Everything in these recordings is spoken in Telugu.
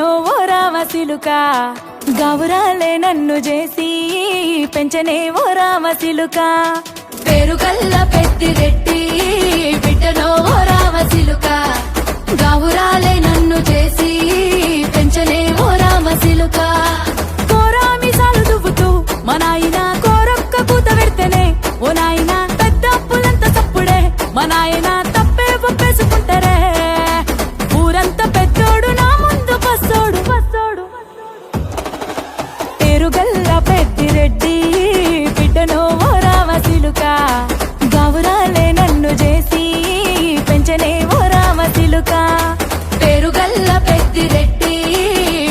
పెట్టెనో ఓ రామసిలుక గౌరాలే నన్ను చేసి పెంచనే ఓ రామసిలుక పేరుగల్ల పెద్దిరెడ్డి బిడ్డనో ఓ రామసిలుక గౌరాలే నన్ను చేసి పెంచనే ఓ రామసిలుక కోరామిసాలు దువ్వుతూ మా నాయన కోరొక్క కూత పెడితేనే ఓ నాయన పెద్ద అప్పులంత తప్పుడే మా నాయన తప్పే ఒప్పేసుకుంటారే ఊరంతా పెద్దోడు నా ముందు బస్సోడు బస్సోడు పేరుగల్ల పెద్దిరెడ్డి బిడ్డనో ఓ రామసిలుక గౌరాలే నన్ను చేసి పెంచనే ఓ రామసిలుక పేరుగల్ల పెద్దిరెడ్డి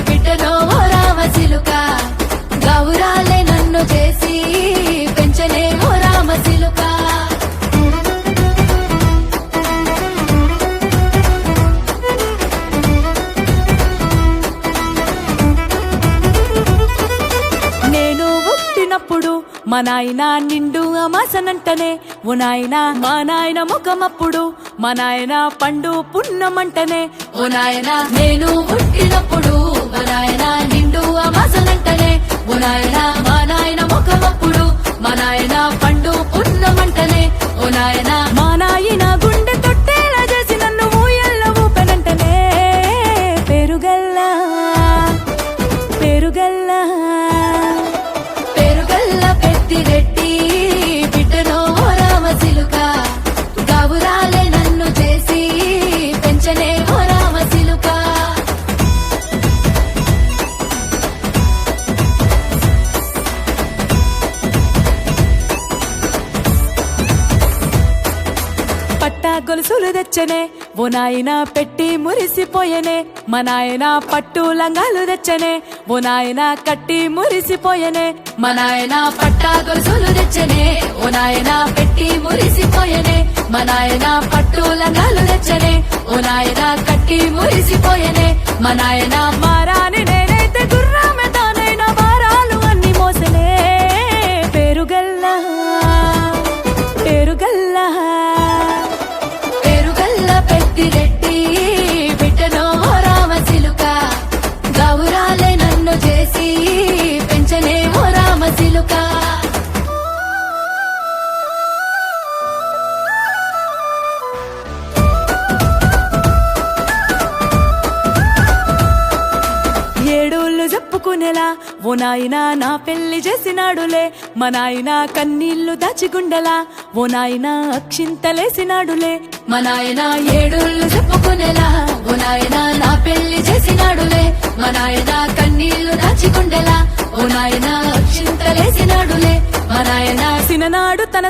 బిడ్డనో ఓ రామసిలుక గౌరాలే నన్ను చేసి పెంచనే ఓ రామసిలుక నేను పుట్టినప్పుడు మా నాయన నిండు అమాసనంటనే ఓ నాయన మా నాయన ముఖమప్పుడు మా నాయన పండు పున్నమంటనే ఓ నాయన నేను పుట్టినప్పుడు మా నాయన నిండు అమాసనంటనే ఓ నాయన మా నాయన ముఖమప్పుడు మా నాయన పండు పున్నమంటనే ఓ నాయన మా నాయన గుండె తొట్టేలా చేసి నన్ను ఊయల్ల ఊపెనంటనే పేరుగల్లా పేరుగల్లా పేరుగల్ల పెద్దిరెడ్డి బిడ్డనో ఓ రామసిలుక గౌరాలే నన్ను చేసి పెంచనే ఓ రామసిలుక పట్టా గొలుసులు తెచ్చనే ఓ నాయన పెట్టి మురిసిపోయనే మా నాయన పట్టు లంగాలు తెచ్చనే ఓ నాయన కట్టి మురిసిపోయనే మా నాయన పట్టా గొలుసులు తెచ్చనే ఓ నాయన పెట్టి మురిసిపోయనే మా నాయన పట్టు లంగాలు తెచ్చనే ఓ నాయన కట్టి మురిసిపోయనే మా నాయన మారాని నేనైతే గుర్రామె తానైనా భారాలు అన్ని మోసనే పేరుగల్లా పేరుగల్లా పేరుగల్ల పెద్దిరెడ్డి బిడ్డనో ఓ రామసిలుక గౌరాలే నన్ను చేసి పెంచనే ఓ రామసిలుక ఏడోళ్ళు చెప్పుకునేలా ఓ నాయన నా పెళ్లి చేసినాడులే మా నాయన కన్నీళ్లు దాచిగుండెలా ఓ నాయన అక్షింతలేసినాడులే మా నాయన ఏడోళ్ళు చెప్పుకునేలా ఓ నాయన నా పెళ్లి చేసినాడులే మా నాయన కన్నీళ్లు దాచిగుండెలా ఓ నాయన అక్షింతలేసినాడులే మా నాయన సిననాడు తన